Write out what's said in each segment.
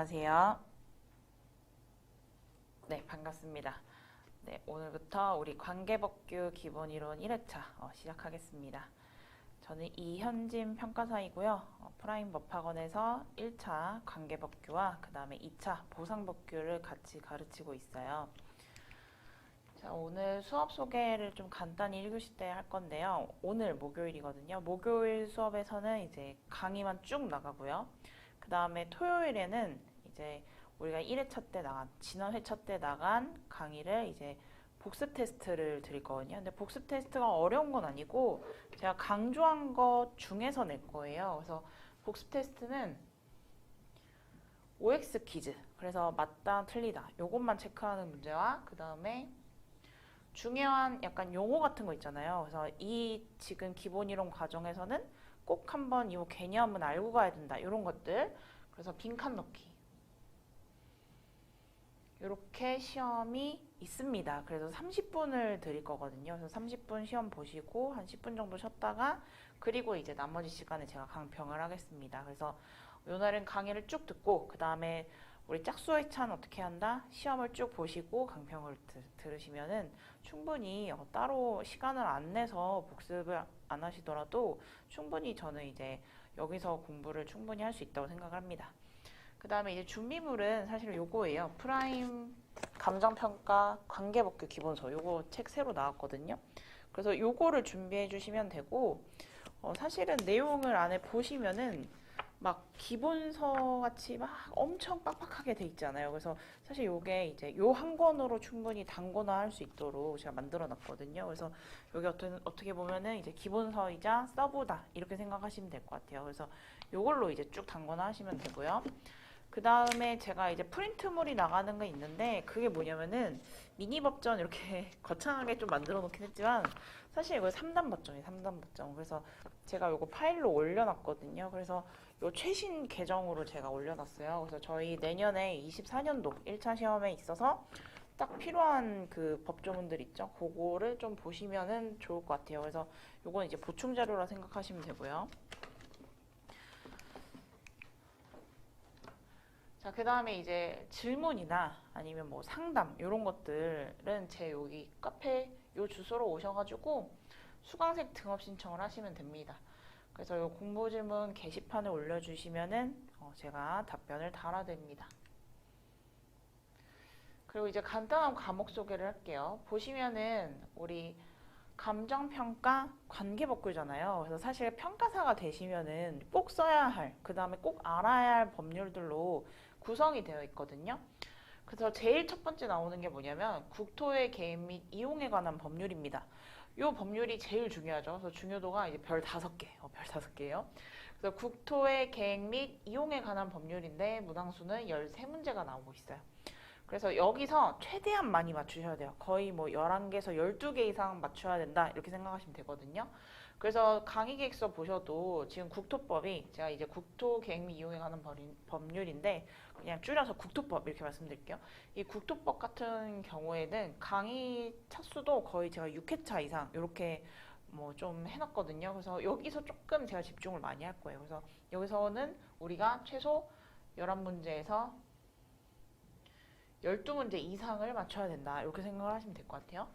안녕하세요. 네, 반갑습니다. 네, 오늘부터 우리 관계법규 기본이론 1회차 시작하겠습니다. 저는 이현진 평가사이고요. 프라임법학원에서 1차 관계법규와 그 다음에 2차 보상법규를 같이 가르치고 있어요. 자, 오늘 수업 소개를 좀 간단히 1교시 때 할 건데요. 오늘 목요일이거든요. 목요일 수업에서는 이제 강의만 쭉 나가고요. 그 다음에 토요일에는 이제 우리가 1회차 때 나간, 지난 회차 때 나간 강의를 이제 복습 테스트를 드릴 거거든요. 근데 복습 테스트가 어려운 건 아니고 제가 강조한 것 중에서 낼 거예요. 그래서 복습 테스트는 OX 퀴즈, 그래서 맞다, 틀리다 요것만 체크하는 문제와 그 다음에 중요한 약간 용어 같은 거 있잖아요. 그래서 이 지금 기본이론 과정에서는 꼭 한번 이 개념은 알고 가야 된다. 이런 것들. 그래서 빈칸 넣기. 이렇게 시험이 있습니다. 그래서 30분을 드릴 거거든요. 그래서 30분 시험 보시고 한 10분 정도 쉬었다가 그리고 이제 나머지 시간에 제가 강평을 하겠습니다. 그래서 오늘은 강의를 쭉 듣고 그 다음에 우리 짝수 회차는 어떻게 한다? 시험을 쭉 보시고 강평을 들으시면은 충분히 따로 시간을 안 내서 복습을 안 하시더라도 충분히 저는 이제 여기서 공부를 충분히 할 수 있다고 생각을 합니다. 그 다음에 이제 준비물은 사실 요거예요. 프라임 감정평가 관계법규 기본서 요거 책 새로 나왔거든요. 그래서 요거를 준비해 주시면 되고 사실은 내용을 안에 보시면은 막 기본서 같이 막 엄청 빡빡하게 돼 있잖아요. 그래서 사실 요게 이제 요 한 권으로 충분히 단권화 할 수 있도록 제가 만들어 놨거든요. 그래서 요게 어떻게 보면은 이제 기본서이자 서브다 이렇게 생각하시면 될 것 같아요. 그래서 요걸로 이제 쭉 단권화 하시면 되고요. 그 다음에 제가 이제 프린트물이 나가는 게 있는데 그게 뭐냐면은 미니 법전 이렇게 거창하게 좀 만들어 놓긴 했지만 사실 이거 3단 법전이에요. 3단 법전. 그래서 제가 이거 파일로 올려놨거든요. 그래서 요 최신 계정으로 제가 올려놨어요. 그래서 저희 내년에 24년도 1차 시험에 있어서 딱 필요한 그 법조문들 있죠. 그거를 좀 보시면은 좋을 것 같아요. 그래서 요건 이제 보충 자료라 생각하시면 되고요. 자, 그 다음에 이제 질문이나 아니면 뭐 상담 이런 것들은 제 여기 카페 요 주소로 오셔가지고 수강생 등업 신청을 하시면 됩니다. 그래서 요 공부 질문 게시판에 올려주시면은 제가 답변을 달아드립니다. 그리고 이제 간단한 과목 소개를 할게요. 보시면은 우리 감정평가 관계법규잖아요. 그래서 사실 평가사가 되시면은 꼭 써야 할, 그 다음에 꼭 알아야 할 법률들로 구성이 되어 있거든요. 그래서 제일 첫 번째 나오는 게 뭐냐면 국토의 개입 및 이용에 관한 법률입니다. 이 법률이 제일 중요하죠. 그래서 중요도가 이제 별 5개, 별 5개예요. 그래서 국토의 계획 및 이용에 관한 법률인데 문항수는 13문제가 나오고 있어요. 그래서 여기서 최대한 많이 맞추셔야 돼요. 거의 뭐 11개에서 12개 이상 맞춰야 된다 이렇게 생각하시면 되거든요. 그래서 강의 계획서 보셔도 지금 국토법이 제가 이제 국토계획 및 이용에 관한 법률인데 그냥 줄여서 국토법 이렇게 말씀드릴게요. 이 국토법 같은 경우에는 강의 차수도 거의 제가 6회차 이상 이렇게 뭐 좀 해놨거든요. 그래서 여기서 조금 제가 집중을 많이 할 거예요. 그래서 여기서는 우리가 최소 11문제에서 12문제 이상을 맞춰야 된다. 이렇게 생각을 하시면 될 것 같아요.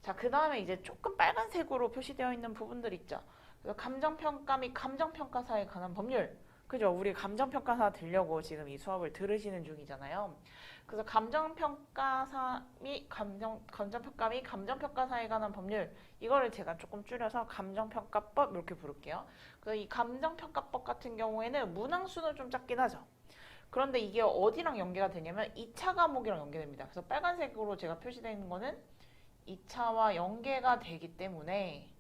자, 그 다음에 이제 조금 빨간색으로 표시되어 있는 부분들 있죠. 그래서 감정평가 및 감정평가사에 관한 법률. 그죠? 우리 감정평가사 들려고 지금 이 수업을 들으시는 중이잖아요. 그래서 감정평가사 및 감정평가 및 감정평가사에 관한 법률. 이거를 제가 조금 줄여서 감정평가법 이렇게 부를게요. 그래서 이 감정평가법 같은 경우에는 문항수는 좀 작긴 하죠. 그런데 이게 어디랑 연계가 되냐면 2차 과목이랑 연계됩니다. 그래서 빨간색으로 제가 표시되어 있는 거는 2차와 연계가 되기 때문에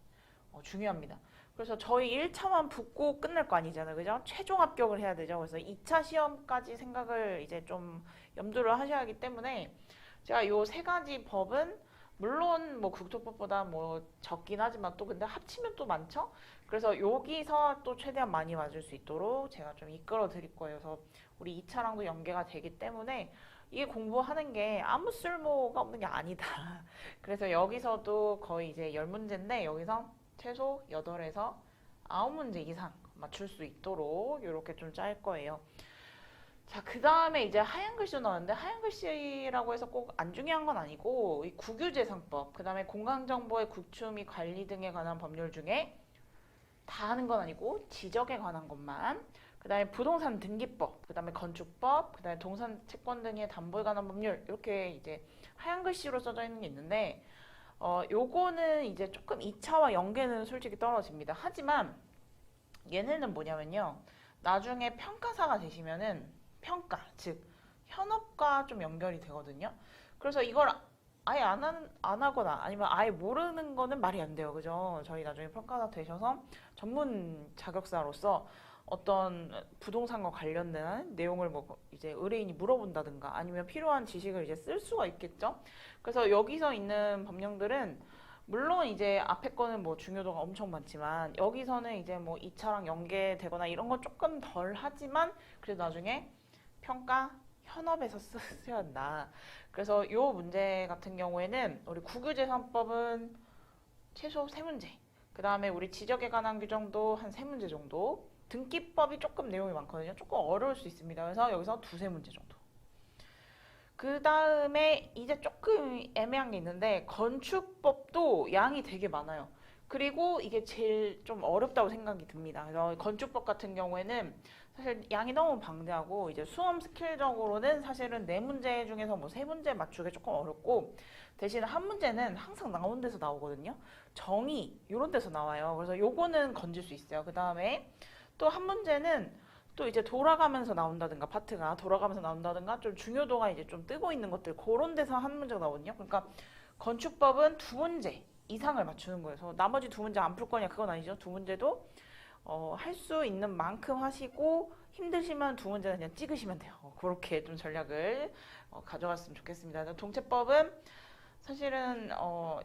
중요합니다. 그래서 저희 1차만 붙고 끝날 거 아니잖아요. 그죠? 최종 합격을 해야 되죠. 그래서 2차 시험까지 생각을 이제 좀 염두를 하셔야 하기 때문에 제가 요 세 가지 법은 물론 뭐 국토법보다 뭐 적긴 하지만 또 근데 합치면 또 많죠? 그래서 여기서 또 최대한 많이 맞을 수 있도록 제가 좀 이끌어 드릴 거예요. 그래서 우리 2차랑도 연계가 되기 때문에 이게 공부하는 게 아무 쓸모가 없는 게 아니다. 그래서 여기서도 거의 이제 10문제인데 여기서 최소 8에서 9문제 이상 맞출 수 있도록 이렇게 좀 짤 거예요. 자, 그 다음에 이제 하얀 글씨도 나왔는데 하얀 글씨라고 해서 꼭 안 중요한 건 아니고 이 국유재산법, 그 다음에 공간정보의 구축 및 관리 등에 관한 법률 중에 다 하는 건 아니고 지적에 관한 것만, 그 다음에 부동산 등기법, 그 다음에 건축법, 그 다음에 동산 채권 등의 담보에 관한 법률, 이렇게 이제 하얀 글씨로 써져 있는 게 있는데 요거는 이제 조금 2차와 연계는 솔직히 떨어집니다. 하지만 얘네는 뭐냐면요, 나중에 평가사가 되시면은 평가, 즉 현업과 좀 연결이 되거든요. 그래서 이걸 아예 안 하거나 아니면 아예 모르는 거는 말이 안 돼요. 그죠? 저희 나중에 평가사 되셔서 전문 자격사로서 어떤 부동산과 관련된 내용을 뭐 이제 의뢰인이 물어본다든가 아니면 필요한 지식을 이제 쓸 수가 있겠죠. 그래서 여기서 있는 법령들은 물론 이제 앞에 거는 뭐 중요도가 엄청 많지만 여기서는 이제 뭐 2차랑 연계되거나 이런 건 조금 덜 하지만 그래도 나중에 평가 현업에서 쓰셔야 한다. 그래서 요 문제 같은 경우에는 우리 국유재산법은 최소 3문제. 그 다음에 우리 지적에 관한 규정도 한 3문제 정도. 등기법이 조금 내용이 많거든요. 조금 어려울 수 있습니다. 그래서 여기서 2~3문제 정도. 그 다음에 이제 조금 애매한 게 있는데 건축법도 양이 되게 많아요. 그리고 이게 제일 좀 어렵다고 생각이 듭니다. 그래서 건축법 같은 경우에는 사실 양이 너무 방대하고 이제 수험 스킬적으로는 사실은 4문제 중에서 뭐 3문제 맞추기 조금 어렵고 대신 한 문제는 항상 나온 데서 나오거든요. 정의 이런 데서 나와요. 그래서 요거는 건질 수 있어요. 그 다음에 또 한 문제는 또 이제 돌아가면서 나온다든가 파트가 돌아가면서 나온다든가 좀 중요도가 이제 좀 뜨고 있는 것들 그런 데서 한 문제가 나오거든요. 그러니까 건축법은 2문제 이상을 맞추는 거예요. 그래서 나머지 2문제 안 풀 거냐 그건 아니죠. 2문제도 할 수 있는 만큼 하시고 힘드시면 2문제는 그냥 찍으시면 돼요. 그렇게 좀 전략을 가져갔으면 좋겠습니다. 동체법은 사실은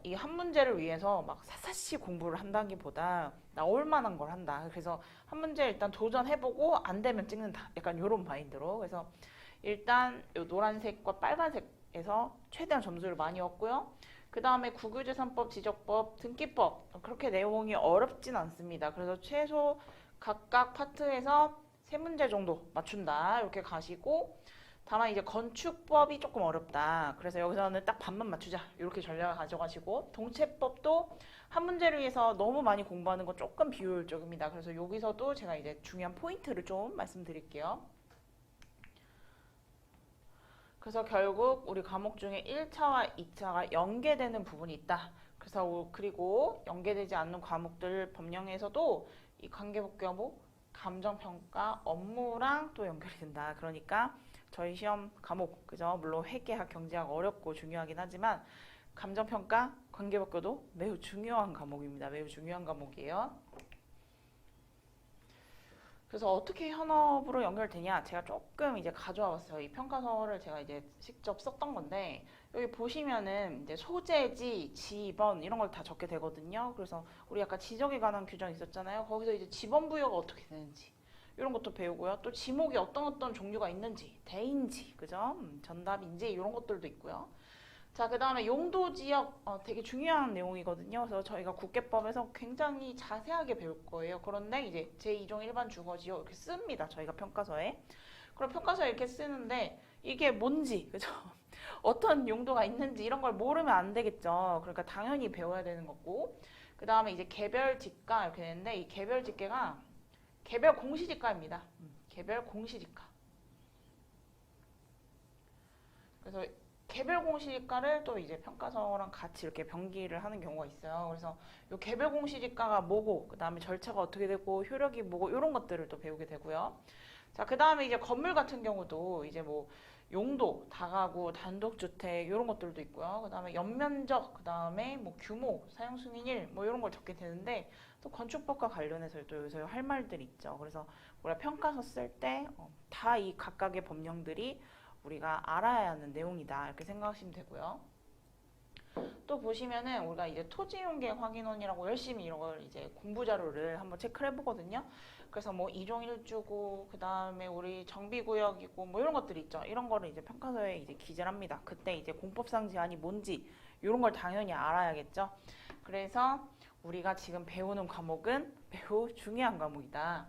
이 한 문제를 위해서 막 샅샅이 공부를 한다기보다 나올 만한 걸 한다. 그래서 한 문제 일단 도전해보고 안 되면 찍는다. 약간 이런 마인드로. 그래서 일단 요 노란색과 빨간색에서 최대한 점수를 많이 얻고요. 그 다음에 국유재산법, 지적법, 등기법 그렇게 내용이 어렵진 않습니다. 그래서 최소 각각 파트에서 3문제 정도 맞춘다. 이렇게 가시고 다만 이제 건축법이 조금 어렵다. 그래서 여기서는 딱 반만 맞추자. 이렇게 전략을 가져가시고 동체법도 한 문제를 위해서 너무 많이 공부하는 건 조금 비효율적입니다. 그래서 여기서도 제가 이제 중요한 포인트를 좀 말씀드릴게요. 그래서 결국 우리 과목 중에 1차와 2차가 연계되는 부분이 있다. 그래서 그리고 연계되지 않는 과목들 법령에서도 이 관계복귀여부, 감정평가, 업무랑 또 연결이 된다. 그러니까 저희 시험 과목, 그죠? 물론 회계학, 경제학 어렵고 중요하긴 하지만 감정평가, 관계복귀도 매우 중요한 과목입니다. 매우 중요한 과목이에요. 그래서 어떻게 현업으로 연결되냐? 제가 조금 이제 가져와 봤어요. 이 평가서를 제가 이제 직접 썼던 건데 여기 보시면은 이제 소재지, 지번 이런 걸 다 적게 되거든요. 그래서 우리 아까 지적에 관한 규정 있었잖아요. 거기서 이제 지번 부여가 어떻게 되는지 이런 것도 배우고요. 또 지목이 어떤 종류가 있는지, 대인지, 그죠? 전답인지 이런 것들도 있고요. 자, 그 다음에 용도 지역 되게 중요한 내용이거든요. 그래서 저희가 국계법에서 굉장히 자세하게 배울 거예요. 그런데 이제 제2종 일반 주거지역 이렇게 씁니다. 저희가 평가서에. 그럼 평가서에 이렇게 쓰는데 이게 뭔지, 그죠? 어떤 용도가 있는지 이런 걸 모르면 안 되겠죠. 그러니까 당연히 배워야 되는 거고. 그 다음에 이제 개별 지가 이렇게 되는데 이 개별 지가가 개별 공시지가입니다. 개별 공시지가. 그래서 개별 공시지가를 또 이제 평가서랑 같이 이렇게 병기를 하는 경우가 있어요. 그래서 이 개별 공시지가가 뭐고, 그 다음에 절차가 어떻게 되고, 효력이 뭐고, 이런 것들을 또 배우게 되고요. 자, 그 다음에 이제 건물 같은 경우도 이제 뭐 용도, 다가구, 단독주택 이런 것들도 있고요. 그 다음에 연면적, 그 다음에 뭐 규모, 사용 승인일 뭐 이런 걸 적게 되는데 또 건축법과 관련해서 또 요새 할 말들이 있죠. 그래서 우리가 평가서 쓸 때 다 이 각각의 법령들이 우리가 알아야 하는 내용이다 이렇게 생각하시면 되고요. 또 보시면은 우리가 이제 토지용계 확인원이라고 열심히 이런 걸 이제 공부 자료를 한번 체크를 해보거든요. 그래서 뭐 2종 1주고 그 다음에 우리 정비구역이고 뭐 이런 것들이 있죠. 이런 거를 이제 평가서에 이제 기재를 합니다. 그때 이제 공법상 제한이 뭔지 이런 걸 당연히 알아야겠죠. 그래서 우리가 지금 배우는 과목은 매우 중요한 과목이다.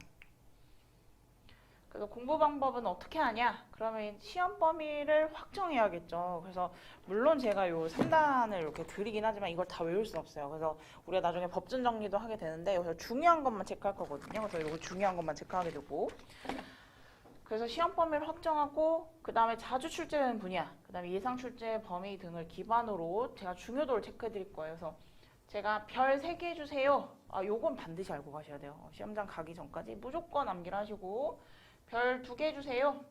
그래서 공부 방법은 어떻게 하냐? 그러면 시험 범위를 확정해야겠죠. 그래서 물론 제가 요 3단을 이렇게 드리긴 하지만 이걸 다 외울 수 없어요. 그래서 우리가 나중에 법준 정리도 하게 되는데 여기서 중요한 것만 체크할 거거든요. 그래서 이거 중요한 것만 체크하게 되고 그래서 시험 범위를 확정하고 그 다음에 자주 출제되는 분야, 그 다음에 예상 출제 범위 등을 기반으로 제가 중요도를 체크해 드릴 거예요. 그래서 제가 별 3개 해주세요. 요건 반드시 알고 가셔야 돼요. 시험장 가기 전까지 무조건 암기를 하시고 별 2개 해주세요.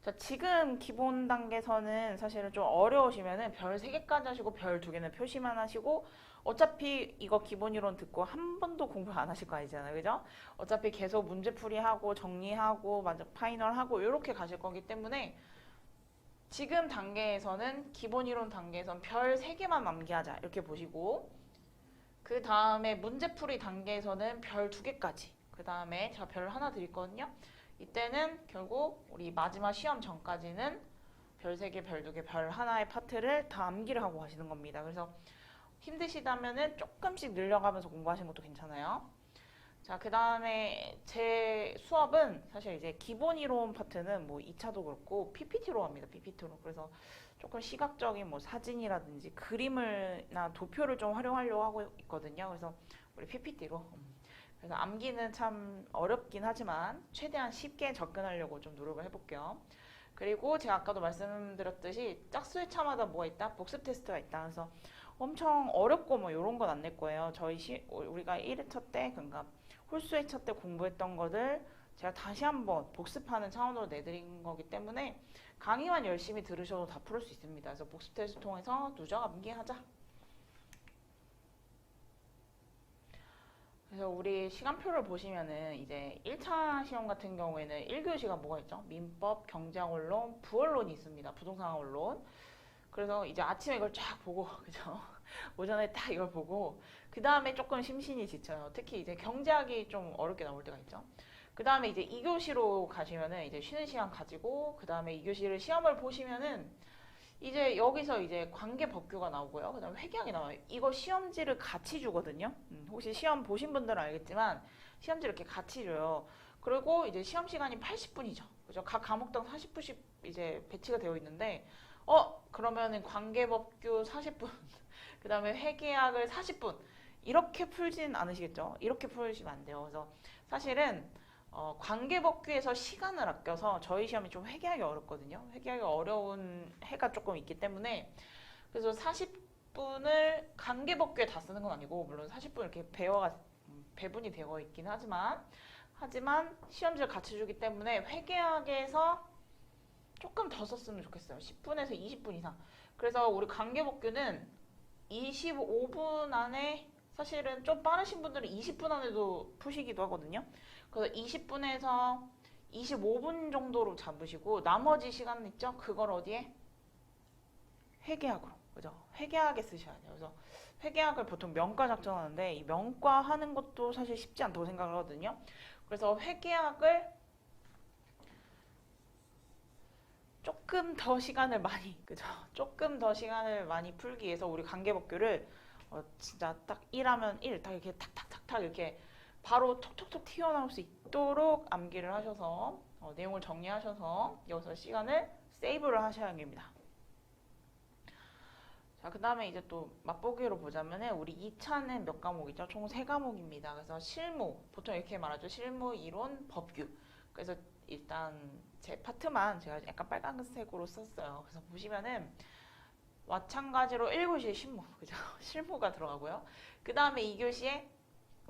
자, 지금 기본 단계에서는 사실은 좀 어려우시면은 별 3개까지 하시고 별 2개는 표시만 하시고 어차피 이거 기본 이론 듣고 한 번도 공부 안 하실 거 아니잖아요. 그죠? 어차피 계속 문제풀이하고 정리하고 마지막 파이널하고 이렇게 가실 거기 때문에 지금 단계에서는 기본 이론 단계에선 별 3개만 암기하자 이렇게 보시고 그 다음에 문제풀이 단계에서는 별 2개까지 그 다음에 제가 별 하나 드릴 거거든요. 이때는 결국 우리 마지막 시험 전까지는 별 3개, 별 2개, 별 하나의 파트를 다 암기를 하고 가시는 겁니다. 그래서 힘드시다면은 조금씩 늘려가면서 공부하시는 것도 괜찮아요. 자, 그 다음에 제 수업은 사실 이제 기본 이론 파트는 뭐 2차도 그렇고 PPT로 합니다. PPT로. 그래서 조금 시각적인 뭐 사진이라든지 그림을나 도표를 좀 활용하려고 하고 있거든요. 그래서 우리 PPT로. 그래서 암기는 참 어렵긴 하지만 최대한 쉽게 접근하려고 좀 노력을 해볼게요. 그리고 제가 아까도 말씀드렸듯이 짝수회차마다 뭐가 있다? 복습 테스트가 있다. 그래서 엄청 어렵고 뭐 이런 건 안 낼 거예요. 우리가 1회차 때 그러니까 홀수회차 때 공부했던 것들 제가 다시 한번 복습하는 차원으로 내드린 거기 때문에 강의만 열심히 들으셔도 다 풀을 수 있습니다. 그래서 복습 테스트 통해서 누적 암기하자. 그래서 우리 시간표를 보시면은 이제 1차 시험 같은 경우에는 1교시가 뭐가 있죠? 민법, 경제학원론, 부원론이 있습니다. 부동산원론. 그래서 이제 아침에 이걸 쫙 보고, 그죠? 오전에 딱 이걸 보고, 그 다음에 조금 심신이 지쳐요. 특히 이제 경제학이 좀 어렵게 나올 때가 있죠. 그 다음에 이제 2교시로 가시면은 이제 쉬는 시간 가지고, 그 다음에 2교시를 시험을 보시면은 이제 여기서 이제 관계법규가 나오고요. 그 다음에 회계학이 나와요. 이거 시험지를 같이 주거든요. 혹시 시험 보신 분들은 알겠지만 시험지를 이렇게 같이 줘요. 그리고 이제 시험 시간이 80분이죠. 그죠? 각 과목당 40분씩 이제 배치가 되어 있는데 그러면은 관계법규 40분, 그 다음에 회계학을 40분 이렇게 풀진 않으시겠죠? 이렇게 풀시면 안 돼요. 그래서 사실은 관계법규에서 시간을 아껴서 저희 시험이 좀 회계하기 어렵거든요. 회계하기 어려운 해가 조금 있기 때문에 그래서 40분을 관계법규에 다 쓰는 건 아니고 물론 40분 이렇게 배분이 되어 있긴 하지만 시험지를 같이 주기 때문에 회계학에서 조금 더 썼으면 좋겠어요. 10분에서 20분 이상. 그래서 우리 관계법규는 25분 안에 사실은 좀 빠르신 분들은 20분 안에도 푸시기도 하거든요. 그래서 20분에서 25분 정도로 잡으시고 나머지 시간 있죠? 그걸 어디에? 회계학으로. 그죠? 회계학에 쓰셔야 돼요. 그래서 회계학을 보통 명과 작성하는데 이 명과 하는 것도 사실 쉽지 않다고 생각하거든요. 그래서 회계학을 조금 더 시간을 많이, 그죠? 조금 더 시간을 많이 풀기 위해서 우리 관계법규를 진짜 딱 1하면 1, 딱 이렇게 탁탁탁탁 이렇게 바로 톡톡톡 튀어나올 수 있도록 암기를 하셔서 내용을 정리하셔서 여기서 시간을 세이브를 하셔야 합니다. 자, 그 다음에 이제 또 맛보기로 보자면은 우리 2차는 몇 과목이죠? 총 3과목입니다. 그래서 실무, 보통 이렇게 말하죠. 실무, 이론, 법규. 그래서 일단 제 파트만 제가 약간 빨간색으로 썼어요. 그래서 보시면은 마찬가지로 1교시에 실무, 그죠? 실무가 들어가고요. 그 다음에 2교시에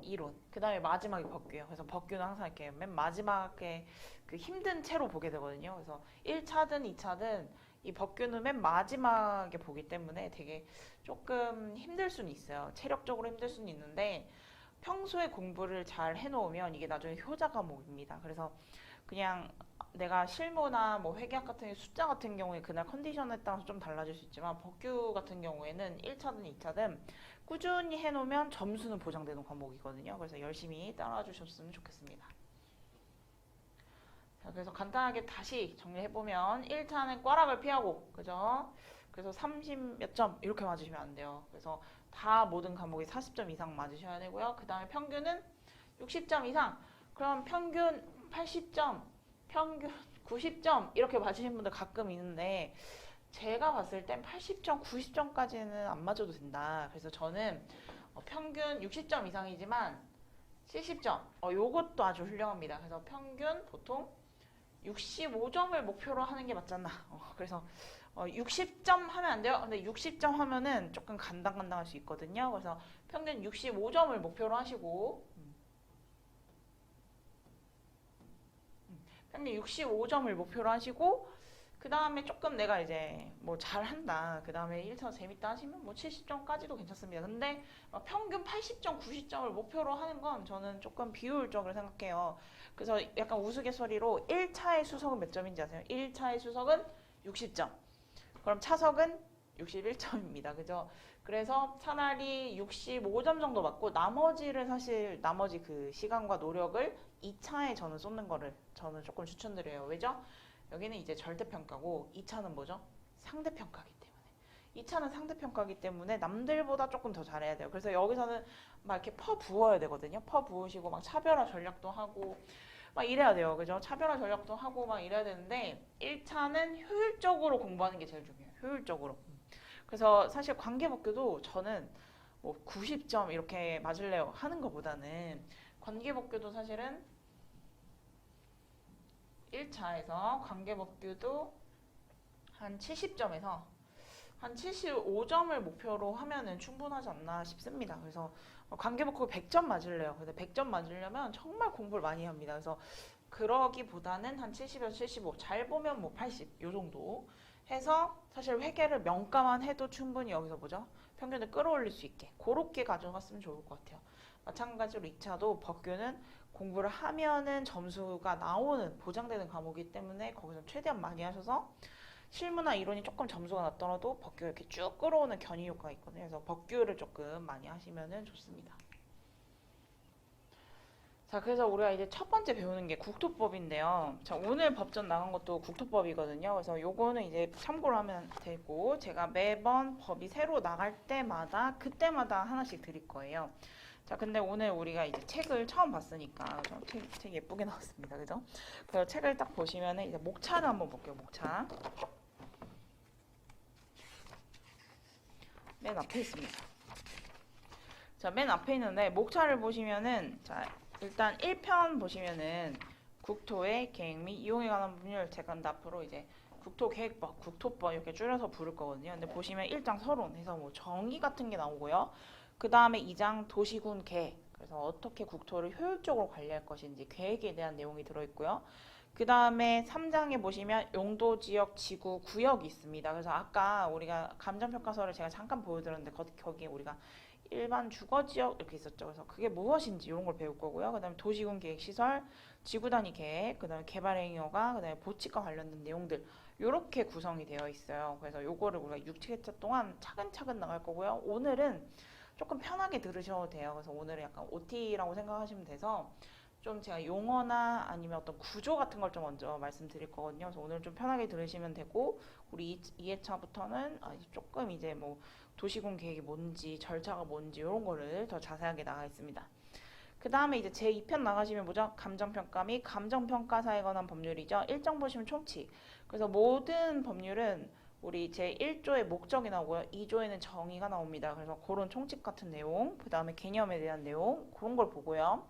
이론, 그 다음에 마지막에 법규예요. 그래서 법규는 항상 이렇게 맨 마지막에 그 힘든 채로 보게 되거든요. 그래서 1차든 2차든 이 법규는 맨 마지막에 보기 때문에 되게 조금 힘들 수는 있어요. 체력적으로 힘들 수는 있는데 평소에 공부를 잘 해놓으면 이게 나중에 효자 과목입니다. 그래서 그냥 내가 실무나 뭐 회계학 같은 숫자 같은 경우에 그날 컨디션에 따라서 좀 달라질 수 있지만 법규 같은 경우에는 1차든 2차든 꾸준히 해놓으면 점수는 보장되는 과목이거든요. 그래서 열심히 따라와 주셨으면 좋겠습니다. 자, 그래서 간단하게 다시 정리해보면 1차는 꽈락을 피하고, 그죠? 그래서 30 몇 점 이렇게 맞으시면 안 돼요. 그래서 다 모든 과목이 40점 이상 맞으셔야 되고요. 그 다음에 평균은 60점 이상. 그럼 평균 80점, 평균 90점 이렇게 맞으신 분들 가끔 있는데 제가 봤을 땐 80점, 90점까지는 안 맞아도 된다. 그래서 저는 평균 60점 이상이지만 70점, 요것도 아주 훌륭합니다. 그래서 평균 보통 65점을 목표로 하는 게 맞잖아. 그래서 60점 하면 안 돼요. 근데 60점 하면은 조금 간당간당할 수 있거든요. 그래서 평균 65점을 목표로 하시고 평균 65점을 목표로 하시고 그 다음에 조금 내가 이제 뭐 잘한다. 그 다음에 1차 재밌다 하시면 뭐 70점까지도 괜찮습니다. 근데 평균 80점, 90점을 목표로 하는 건 저는 조금 비효율적으로 생각해요. 그래서 약간 우스갯소리로 1차의 수석은 몇 점인지 아세요? 1차의 수석은 60점. 그럼 차석은 61점입니다. 그죠? 그래서 차라리 65점 정도 맞고 나머지를 사실 나머지 그 시간과 노력을 2차에 저는 쏟는 거를 저는 조금 추천드려요. 왜죠? 여기는 이제 절대평가고 2차는 뭐죠? 상대평가기 때문에. 2차는 상대평가기 때문에 남들보다 조금 더 잘해야 돼요. 그래서 여기서는 막 이렇게 퍼 부어야 되거든요. 퍼 부으시고 막 차별화 전략도 하고 막 이래야 돼요. 그죠? 차별화 전략도 하고 막 이래야 되는데 1차는 효율적으로 공부하는 게 제일 중요해요. 효율적으로. 그래서 사실 관계법규도 저는 뭐 90점 이렇게 맞을래요 하는 것보다는 관계법규도 사실은 1차에서 관계법규도 한 70점에서 한 75점을 목표로 하면은 충분하지 않나 싶습니다. 그래서 관계법규 100점 맞을래요. 근데 100점 맞으려면 정말 공부를 많이 합니다. 그래서 그러기보다는 한 70에서 75, 잘 보면 뭐 80, 요 정도 해서 사실 회계를 명가만 해도 충분히 여기서 뭐죠? 평균을 끌어올릴 수 있게 그렇게 가져갔으면 좋을 것 같아요. 마찬가지로 2차도 법규는 공부를 하면은 점수가 나오는 보장되는 과목이기 때문에 거기서 최대한 많이 하셔서 실무나 이론이 조금 점수가 낮더라도 법규를 이렇게 쭉 끌어오는 견인 효과가 있거든요. 그래서 법규를 조금 많이 하시면은 좋습니다. 자, 그래서 우리가 이제 첫 번째 배우는 게 국토법인데요. 자, 오늘 법전 나간 것도 국토법이거든요. 그래서 요거는 이제 참고를 하면 되고, 제가 매번 법이 새로 나갈 때마다, 그때마다 하나씩 드릴 거예요. 자, 근데 오늘 우리가 이제 책을 처음 봤으니까, 그죠? 책 예쁘게 나왔습니다. 그죠? 그래서 책을 딱 보시면은 이제 목차를 한번 볼게요. 목차. 맨 앞에 있습니다. 자, 맨 앞에 있는데, 목차를 보시면은, 자, 일단 1편 보시면은 국토의 계획 및 이용에 관한 법률 제가 앞으로 이제 국토계획법, 국토법 이렇게 줄여서 부를 거거든요. 근데 보시면 1장 서론 해서 뭐 정의 같은 게 나오고요. 그 다음에 2장 도시군 계획, 그래서 어떻게 국토를 효율적으로 관리할 것인지 계획에 대한 내용이 들어있고요. 그 다음에 3장에 보시면 용도, 지역, 지구, 구역이 있습니다. 그래서 아까 우리가 감정평가서를 제가 잠깐 보여드렸는데 거기에 우리가 일반 주거지역 이렇게 있었죠. 그래서 그게 무엇인지 이런 걸 배울 거고요. 그 다음에 도시군 계획 시설, 지구 단위 계획, 그 다음에 개발 행위허가, 그 다음에 보칙과 관련된 내용들 이렇게 구성이 되어 있어요. 그래서 요거를 우리가 6회차 동안 차근차근 나갈 거고요. 오늘은 조금 편하게 들으셔도 돼요. 그래서 오늘은 약간 OT라고 생각하시면 돼서 좀 제가 용어나 아니면 어떤 구조 같은 걸 좀 먼저 말씀드릴 거거든요. 그래서 오늘 좀 편하게 들으시면 되고 우리 2회차부터는 조금 이제 뭐 도시군 계획이 뭔지 절차가 뭔지 이런 거를 더 자세하게 나가 있습니다. 그 다음에 이제 제 2편 나가시면 뭐죠? 감정평가 및 감정평가사에 관한 법률이죠. 1장 보시면 총칙. 그래서 모든 법률은 우리 제 1조의 목적이 나오고요. 2조에는 정의가 나옵니다. 그래서 그런 총칙 같은 내용, 그 다음에 개념에 대한 내용 그런 걸 보고요.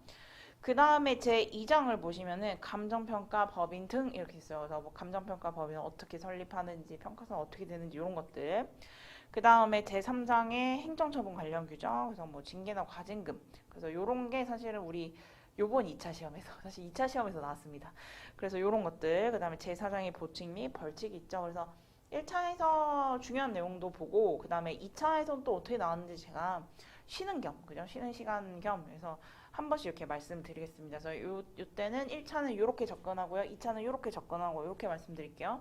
그 다음에 제 2장을 보시면은 감정평가 법인 등 이렇게 있어요. 그래서 뭐 감정평가 법인은 어떻게 설립하는지, 평가사는 어떻게 되는지 이런 것들. 그 다음에 제 3장의 행정처분 관련 규정, 그래서 뭐 징계나 과징금. 그래서 요런 게 사실은 우리 요번 2차 시험에서, 사실 2차 시험에서 나왔습니다. 그래서 요런 것들, 그 다음에 제 4장의 보칙 및 벌칙이 있죠. 그래서 1차에서 중요한 내용도 보고, 그 다음에 2차에서는 또 어떻게 나왔는지 제가 쉬는 겸, 그죠? 쉬는 시간 겸, 그래서 한 번씩 이렇게 말씀드리겠습니다. 그래서 요때는 1차는 이렇게 접근하고요. 2차는 이렇게 접근하고, 이렇게 말씀드릴게요.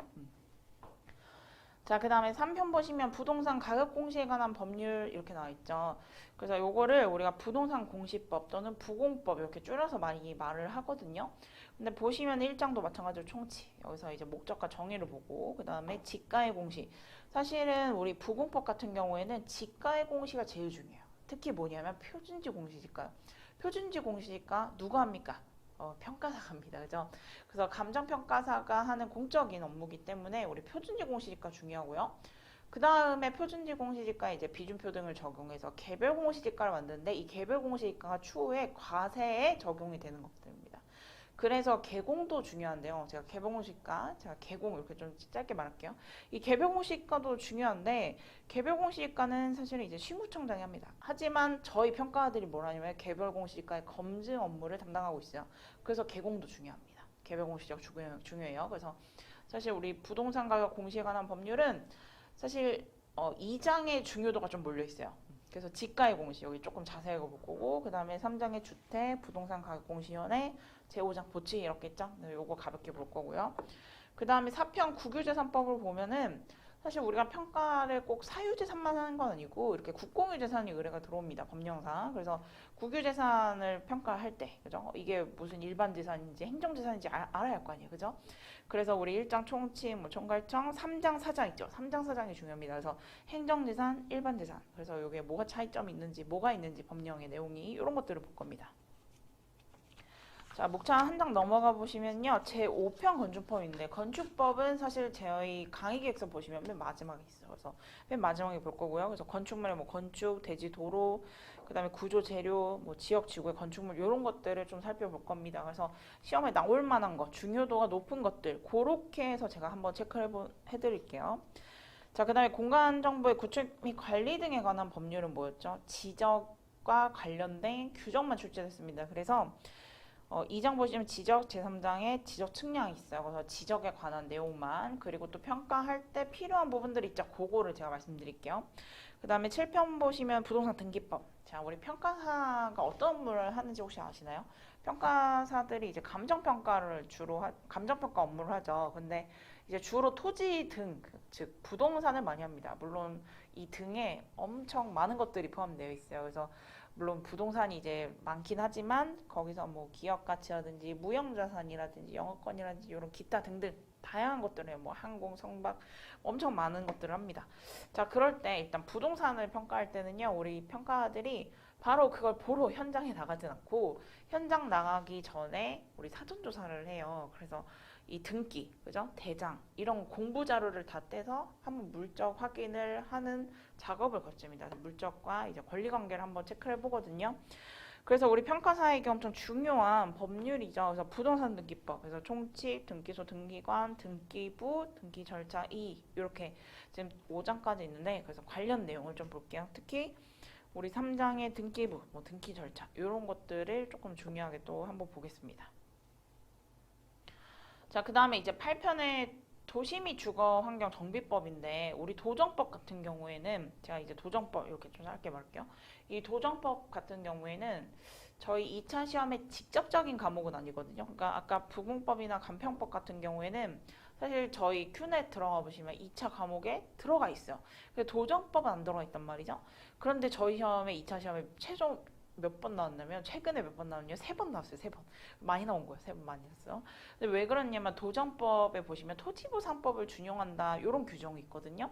자, 그 다음에 3편 보시면 부동산 가격 공시에 관한 법률 이렇게 나와 있죠. 그래서 요거를 우리가 부동산 공시법 또는 부공법 이렇게 줄여서 많이 말을 하거든요. 근데 보시면 1장도 마찬가지로 총칙. 여기서 이제 목적과 정의를 보고, 그 다음에 지가의 공시. 사실은 우리 부공법 같은 경우에는 지가의 공시가 제일 중요해요. 특히 뭐냐면 표준지 공시지가요. 표준지 공시지가 누가 합니까? 평가사갑니다. 그죠? 그래서 감정평가사가 하는 공적인 업무이기 때문에 우리 표준지 공시지가 중요하고요. 그 다음에 표준지 공시지가에 이제 비준표 등을 적용해서 개별 공시지가를 만드는데 이 개별 공시지가가 추후에 과세에 적용이 되는 것들입니다. 그래서 개공도 중요한데요. 제가 개별공시지가, 제가 개공 이렇게 좀 짧게 말할게요. 이 개별공시지가도 중요한데 개별공시지가는 사실은 이제 시무청장이 합니다. 하지만 저희 평가가들이 뭘 하냐면 개별공시지가의 검증 업무를 담당하고 있어요. 그래서 개공도 중요합니다. 개별공시지가 중요해요. 그래서 사실 우리 부동산 가격 공시에 관한 법률은 사실 2장의 중요도가 좀 몰려 있어요. 그래서 지가의 공시 여기 조금 자세하게 볼 거고 그 다음에 3장의 주택 부동산 가격 공시위원회 제5장 보충 이렇게 있죠. 네, 요거 가볍게 볼 거고요. 그 다음에 사평 국유재산법을 보면은 사실 우리가 평가를 꼭 사유재산만 하는 건 아니고 이렇게 국공유재산이 의뢰가 들어옵니다. 법령상. 그래서 국유재산을 평가할 때 그죠? 이게 무슨 일반재산인지 행정재산인지 알아야 할 거 아니에요. 그죠? 그래서 우리 1장 총칙, 총괄청, 3장, 4장 있죠. 3장, 4장이 중요합니다. 그래서 행정재산, 일반재산. 그래서 이게 뭐가 차이점이 있는지, 뭐가 있는지 법령의 내용이 이런 것들을 볼 겁니다. 자, 목차 한 장 넘어가 보시면요. 제5편 건축법인데 건축법은 사실 저희 강의계획서 보시면 맨 마지막에 있어요. 그래서 맨 마지막에 볼 거고요. 그래서 건축물의 뭐 건축, 대지, 도로, 그다음에 구조, 재료, 뭐 지역, 지구의 건축물 이런 것들을 좀 살펴볼 겁니다. 그래서 시험에 나올 만한 것, 중요도가 높은 것들 그렇게 해서 제가 한번 체크를 해드릴게요. 자, 그다음에 공간정보의 구축 및 관리 등에 관한 법률은 뭐였죠? 지적과 관련된 규정만 출제됐습니다. 그래서 2장 보시면 지적 제3장에 지적 측량이 있어요. 그래서 지적에 관한 내용만 그리고 또 평가할 때 필요한 부분들이 있죠. 그거를 제가 말씀드릴게요. 그 다음에 7편 보시면 부동산 등기법. 자, 우리 평가사가 어떤 업무를 하는지 혹시 아시나요? 평가사들이 이제 감정평가를 감정평가 업무를 하죠. 근데 이제 주로 토지 등, 즉 부동산을 많이 합니다. 물론 이 등에 엄청 많은 것들이 포함되어 있어요. 그래서 물론 부동산이 이제 많긴 하지만 거기서 뭐 기업 가치라든지 무형자산이라든지 영업권이라든지 이런 기타 등등 다양한 것들을 뭐 항공, 성박 엄청 많은 것들을 합니다. 자, 그럴 때 일단 부동산을 평가할 때는요. 우리 평가들이 바로 그걸 보러 현장에 나가진 않고 현장 나가기 전에 우리 사전 조사를 해요. 그래서 이 등기, 그죠? 대장 이런 공부 자료를 다 떼서 한번 물적 확인을 하는 작업을 거칩니다. 물적과 이제 권리 관계를 한번 체크를 해보거든요. 그래서 우리 평가사에게 엄청 중요한 법률이죠. 그래서 부동산 등기법, 그래서 총칙, 등기소, 등기관, 등기부, 등기 절차 2 이렇게 지금 5장까지 있는데 그래서 관련 내용을 좀 볼게요. 특히 우리 3장의 등기부, 뭐 등기 절차 이런 것들을 조금 중요하게 또 한번 보겠습니다. 자, 그 다음에 이제 8편의 도시 및 주거 환경 정비법인데 우리 도정법 같은 경우에는 제가 이제 도정법 이렇게 좀 짧게 말할게요. 이 도정법 같은 경우에는 저희 2차 시험에 직접적인 과목은 아니거든요. 그러니까 아까 부공법이나 간평법 같은 경우에는 사실 저희 큐넷 들어가 보시면 2차 과목에 들어가 있어요. 근데 도정법은 안 들어가 있단 말이죠. 그런데 저희 시험에 2차 시험에 최종 몇 번 나왔냐면 최근에 몇 번 나왔냐면 3번 나왔어요. 3번. 많이 나온 거예요. 3번 많이 나왔어요. 근데 왜 그러냐면 도정법에 보시면 토지부 3법을 준용한다 이런 규정이 있거든요.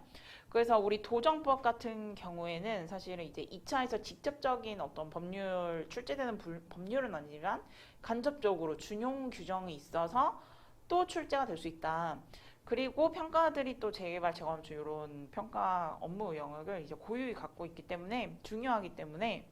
그래서 우리 도정법 같은 경우에는 사실은 이제 2차에서 직접적인 어떤 법률 출제되는 법률은 아니지만 간접적으로 준용 규정이 있어서 또 출제가 될 수 있다. 그리고 평가들이 또 재개발 재건축 이런 평가 업무 영역을 이제 고유히 갖고 있기 때문에 중요하기 때문에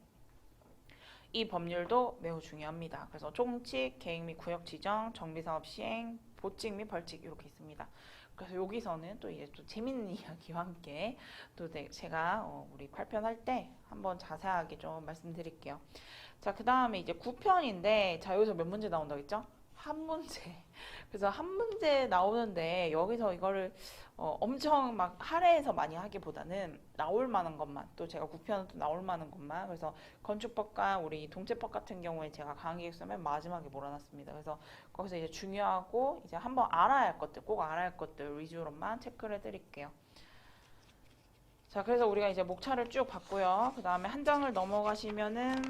이 법률도 매우 중요합니다. 그래서 총칙, 계획 및 구역 지정, 정비사업 시행, 보칙 및 벌칙 이렇게 있습니다. 그래서 여기서는 또 이제 또 재밌는 이야기와 함께 또 제가 우리 8편 할 때 한번 자세하게 좀 말씀드릴게요. 자, 그 다음에 이제 9편인데 자, 여기서 몇 문제 나온다고 했죠? 한 문제. 그래서 한 문제 나오는데 여기서 이거를 엄청 막 할애해서 많이 하기보다는 나올 만한 것만 또 제가 9편은 또 나올 만한 것만 그래서 건축법과 우리 동체법 같은 경우에 제가 강의기획서 맨 마지막에 몰아놨습니다. 그래서 거기서 이제 중요하고 이제 한번 알아야 할 것들 꼭 알아야 할 것들 위주로만 체크를 해드릴게요. 자, 그래서 우리가 이제 목차를 쭉 봤고요. 그 다음에 한 장을 넘어가시면은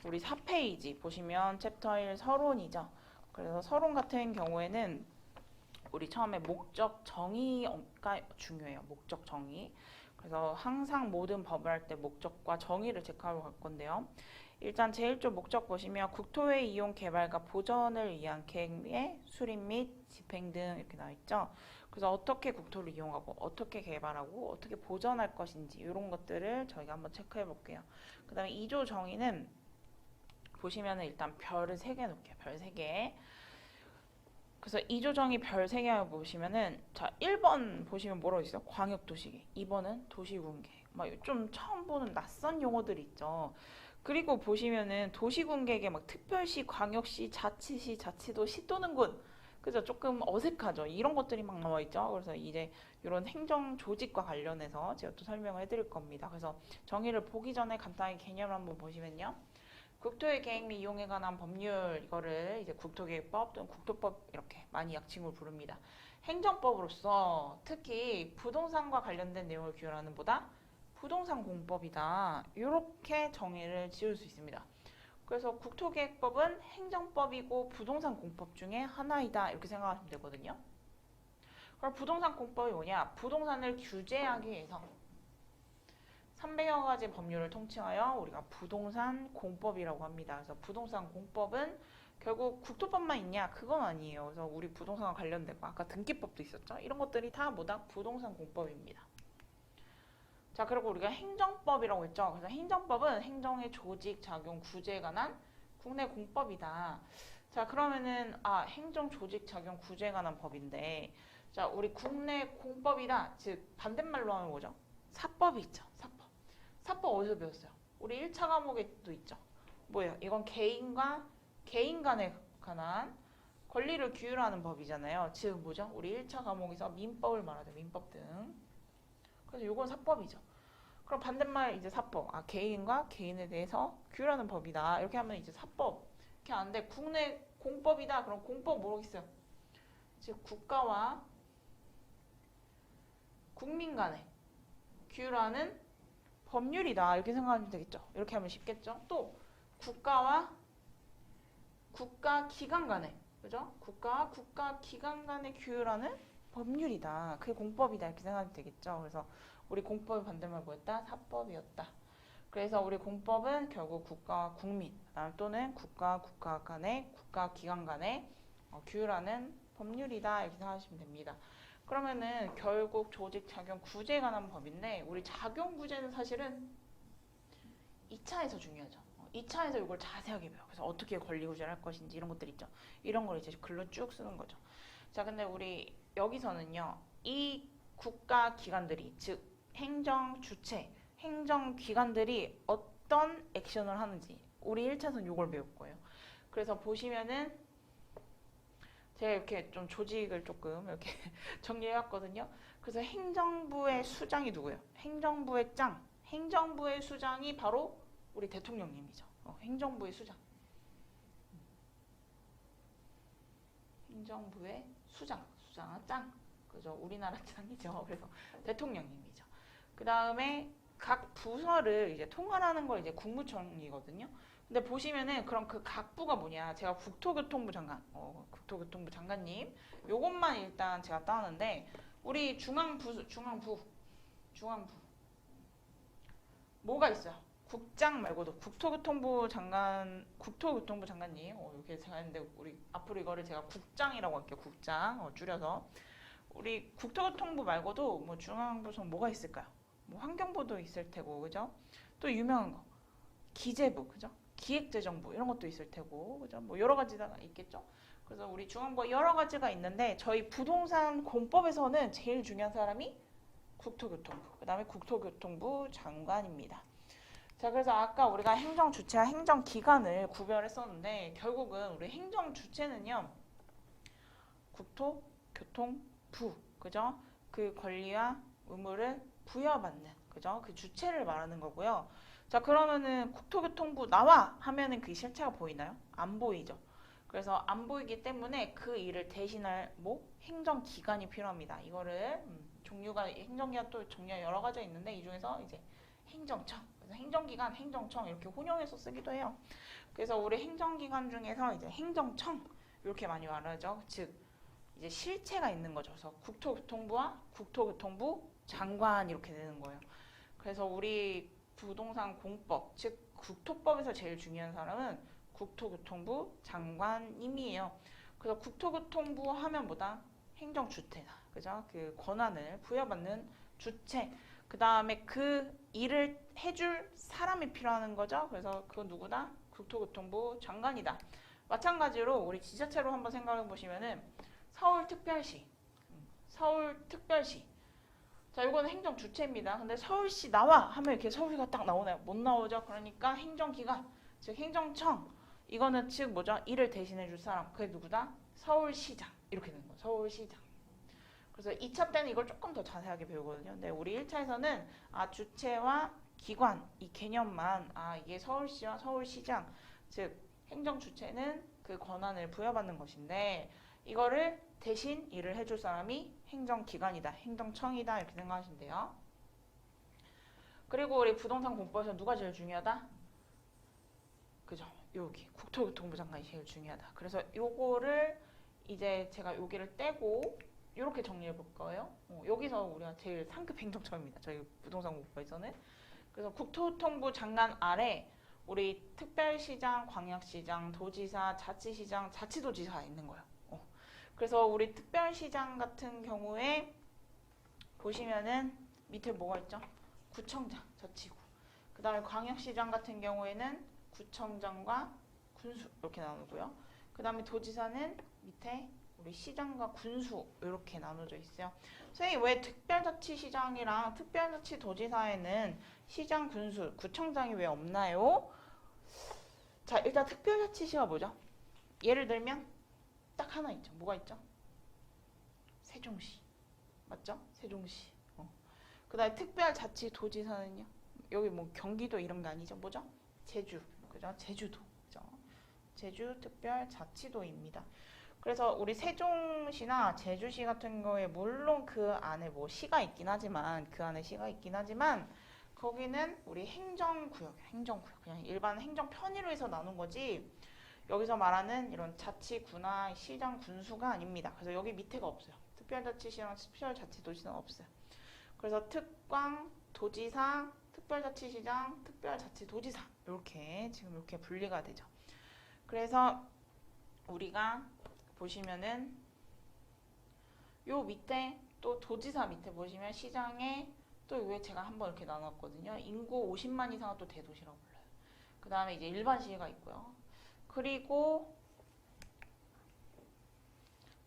우리 4페이지 보시면 챕터 1 서론이죠. 그래서 서론 같은 경우에는 우리 처음에 목적 정의가 중요해요. 목적 정의. 그래서 항상 모든 법을 할 때 목적과 정의를 체크하러 갈 건데요. 일단 제1조 목적 보시면 국토의 이용 개발과 보전을 위한 계획의 수립 및 집행 등 이렇게 나와 있죠. 그래서 어떻게 국토를 이용하고 어떻게 개발하고 어떻게 보전할 것인지 이런 것들을 저희가 한번 체크해 볼게요. 그 다음에 2조 정의는 보시면은 일단 별을 3개 놓을게요. 별 3개. 그래서 2조 정의 별 3개 보시면은 자 1번 보시면 뭐라고 있어요? 광역도시계획. 2번은 도시군계획. 막 좀 처음 보는 낯선 용어들이 있죠. 그리고 보시면은 도시군계획에 막 특별시, 광역시, 자치시, 자치도, 시도는군. 그죠? 조금 어색하죠. 이런 것들이 막 나와 있죠. 그래서 이제 이런 행정 조직과 관련해서 제가 또 설명을 해드릴 겁니다. 그래서 정의를 보기 전에 간단히 개념을 한번 보시면요. 국토의 계획 및 이용에 관한 법률 이거를 이제 국토계획법 또는 국토법 이렇게 많이 약칭으로 부릅니다. 행정법으로서 특히 부동산과 관련된 내용을 규율하는 보다 부동산 공법이다. 이렇게 정의를 지을 수 있습니다. 그래서 국토계획법은 행정법이고 부동산 공법 중에 하나이다. 이렇게 생각하시면 되거든요. 그럼 부동산 공법이 뭐냐? 부동산을 규제하기 위해서 300여 가지 법률을 통칭하여 우리가 부동산 공법이라고 합니다. 그래서 부동산 공법은 결국 국토법만 있냐? 그건 아니에요. 그래서 우리 부동산과 관련된 거 아까 등기법도 있었죠. 이런 것들이 다 뭐다? 부동산 공법입니다. 자, 그리고 우리가 행정법이라고 했죠. 그래서 행정법은 행정의 조직, 작용, 구제에 관한 국내 공법이다. 자, 그러면은 행정, 조직, 작용, 구제에 관한 법인데 자, 우리 국내 공법이다. 즉 반대말로 하면 뭐죠? 사법이 있죠. 사법. 사법 어디서 배웠어요? 우리 1차 과목에도 있죠. 뭐예요? 이건 개인 간에 관한 권리를 규율하는 법이잖아요. 즉 뭐죠? 우리 1차 과목에서 민법을 말하죠. 민법 등. 그래서 이건 사법이죠. 그럼 반대말 이제 사법. 개인과 개인에 대해서 규율하는 법이다. 이렇게 하면 이제 사법. 이렇게 하는데 국내 공법이다. 그럼 공법 뭐겠어요? 즉 국가와 국민 간에 규율하는 법률이다. 이렇게 생각하면 되겠죠. 이렇게 하면 쉽겠죠. 또 국가와 국가기관 간에 그죠? 국가와 국가기관 간에 규율하는 법률이다. 그게 공법이다. 이렇게 생각하면 되겠죠. 그래서 우리 공법의 반대말 뭐였다? 사법이었다. 그래서 우리 공법은 결국 국가와 국민 또는 국가와 국가 간에 국가기관 간에 규율하는 법률이다. 이렇게 생각하시면 됩니다. 그러면은 결국 조직, 작용, 구제에 관한 법인데 우리 작용, 구제는 사실은 2차에서 중요하죠. 2차에서 이걸 자세하게 배워요. 그래서 어떻게 권리 구제를 할 것인지 이런 것들 있죠. 이런 걸 이제 글로 쭉 쓰는 거죠. 자, 근데 우리 여기서는요. 이 국가 기관들이 즉 행정 주체, 행정 기관들이 어떤 액션을 하는지 우리 1차에서는 이걸 배울 거예요. 그래서 보시면은 제가 이렇게 좀 조직을 조금 이렇게 정리해왔거든요. 그래서 행정부의 수장이 누구예요? 행정부의 짱. 행정부의 수장이 바로 우리 대통령님이죠. 행정부의 수장. 행정부의 수장. 수장은 짱. 그죠? 우리나라 짱이죠. 그래서 대통령님이죠. 그 다음에 각 부서를 이제 통할하는 걸 이제 국무총리거든요. 근데 보시면은 그럼 그 각 부가 뭐냐? 제가 국토교통부 장관, 국토교통부 장관님, 요것만 일단 제가 따는데 우리 중앙부 뭐가 있어요? 국장 말고도 국토교통부 장관님, 이렇게 제가 했는데 우리 앞으로 이거를 제가 국장이라고 할게요. 국장, 줄여서 우리 국토교통부 말고도 뭐 중앙부서 뭐가 있을까요? 뭐 환경부도 있을 테고, 그죠? 또 유명한 거 기재부, 그죠? 기획재정부 이런 것도 있을 테고, 그죠? 뭐 여러 가지가 있겠죠. 그래서 우리 중앙부가 여러 가지가 있는데 저희 부동산 공법에서는 제일 중요한 사람이 국토교통부, 그 다음에 국토교통부 장관입니다. 자, 그래서 아까 우리가 행정 주체와 행정 기관을 구별했었는데 결국은 우리 행정 주체는요 국토교통부, 그죠? 그 권리와 의무를 부여받는, 그죠? 그 주체를 말하는 거고요. 자, 그러면은 국토교통부 나와 하면은 그 실체가 보이나요? 안 보이죠. 그래서 안 보이기 때문에 그 일을 대신할 행정기관이 필요합니다. 이거를 종류가 행정기관 또 종류가 여러 가지가 있는데 이 중에서 이제 행정청, 그래서 행정기관, 행정청 이렇게 혼용해서 쓰기도 해요. 그래서 우리 행정기관 중에서 이제 행정청 이렇게 많이 말하죠. 즉 이제 실체가 있는 거죠. 그래서 국토교통부와 국토교통부 장관 이렇게 되는 거예요. 그래서 우리 부동산 공법, 즉 국토법에서 제일 중요한 사람은 국토교통부 장관님이에요. 그래서 국토교통부 하면 뭐다? 행정주체다. 그죠? 그 권한을 부여받는 주체. 그 다음에 그 일을 해줄 사람이 필요한 거죠. 그래서 그건 누구다? 국토교통부 장관이다. 마찬가지로 우리 지자체로 한번 생각해 보시면은 서울특별시, 서울특별시. 자, 이거는 행정 주체입니다. 근데 서울시 나와 하면 이렇게 서울시가 딱 나오나요? 못 나오죠. 그러니까 행정기관, 즉 행정청. 이거는 즉 뭐죠? 일을 대신해 줄 사람. 그게 누구다? 서울시장. 이렇게 되는 거예요. 서울시장. 그래서 2차 때는 이걸 조금 더 자세하게 배우거든요. 근데 우리 1차에서는 주체와 기관 이 개념만 이게 서울시와 서울시장, 즉 행정 주체는 그 권한을 부여받는 것인데 이거를 대신 일을 해줄 사람이 행정기관이다, 행정청이다 이렇게 생각하시면 돼요. 그리고 우리 부동산 공법에서 누가 제일 중요하다? 그죠? 여기 국토교통부 장관이 제일 중요하다. 그래서 요거를 이제 제가 여기를 떼고 이렇게 정리해 볼 거예요. 여기서 우리가 제일 상급 행정처입니다. 저희 부동산 공법에서는. 그래서 국토교통부 장관 아래 우리 특별시장, 광역시장, 도지사, 자치시장, 자치도지사가 있는 거예요. 그래서 우리 특별시장 같은 경우에 보시면은 밑에 뭐가 있죠? 구청장, 자치구. 그 다음에 광역시장 같은 경우에는 구청장과 군수 이렇게 나누고요. 그 다음에 도지사는 밑에 우리 시장과 군수 이렇게 나눠져 있어요. 선생님 왜 특별자치시장이랑 특별자치도지사에는 시장, 군수, 구청장이 왜 없나요? 자, 일단 특별자치시가 뭐죠? 예를 들면 딱 하나 있죠. 뭐가 있죠? 세종시. 맞죠? 세종시. 그 다음에 특별자치도지사는요? 여기 뭐 경기도 이런 게 아니죠. 뭐죠? 제주. 그죠? 제주도. 그죠? 제주특별자치도입니다. 그래서 우리 세종시나 제주시 같은 거에 물론 그 안에 뭐 시가 있긴 하지만 그 안에 시가 있긴 하지만 거기는 우리 행정구역이에요. 행정구역. 그냥 일반 행정 편의로 해서 나눈 거지 여기서 말하는 이런 자치구나 시장 군수가 아닙니다. 그래서 여기 밑에가 없어요. 특별자치시랑 특별자치도시는 없어요. 그래서 특광, 도지사, 특별자치시장, 특별자치도지사 이렇게 지금 이렇게 분리가 되죠. 그래서 우리가 보시면은 요 밑에 또 도지사 밑에 보시면 시장에 또 위에 제가 한번 이렇게 나눴거든요. 인구 50만 이상은 또 대도시라고 불러요. 그 다음에 이제 일반 시가 있고요. 그리고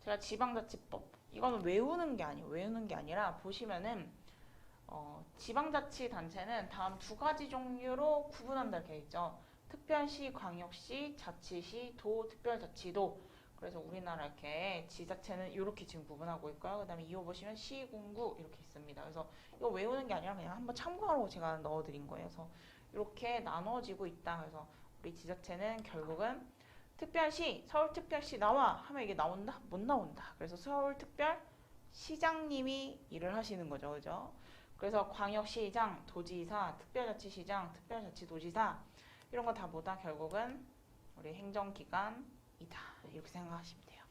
제가 지방자치법 이거는 외우는 게 아니에요. 외우는 게 아니라 보시면은 지방자치단체는 다음 두 가지 종류로 구분한다 이렇게 있죠. 특별시, 광역시, 자치시, 도, 특별자치도. 그래서 우리나라 이렇게 지자체는 이렇게 지금 구분하고 있고요. 그 다음에 이호 보시면 시군구 이렇게 있습니다. 그래서 이거 외우는 게 아니라 그냥 한번 참고하라고 제가 넣어드린 거예요. 그래서 이렇게 나눠지고 있다. 그래서 우리 지자체는 결국은 특별시, 서울특별시 나와 하면 이게 나온다? 못 나온다. 그래서 서울특별시장님이 일을 하시는 거죠. 그죠? 그래서 광역시장, 도지사, 특별자치시장, 특별자치도지사 이런 거 다 뭐다? 결국은 우리 행정기관이다. 이렇게 생각하시면 돼요.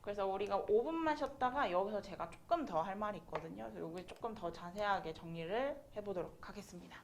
그래서 우리가 5분만 쉬었다가 여기서 제가 조금 더 할 말이 있거든요. 그래서 여기 조금 더 자세하게 정리를 해보도록 하겠습니다.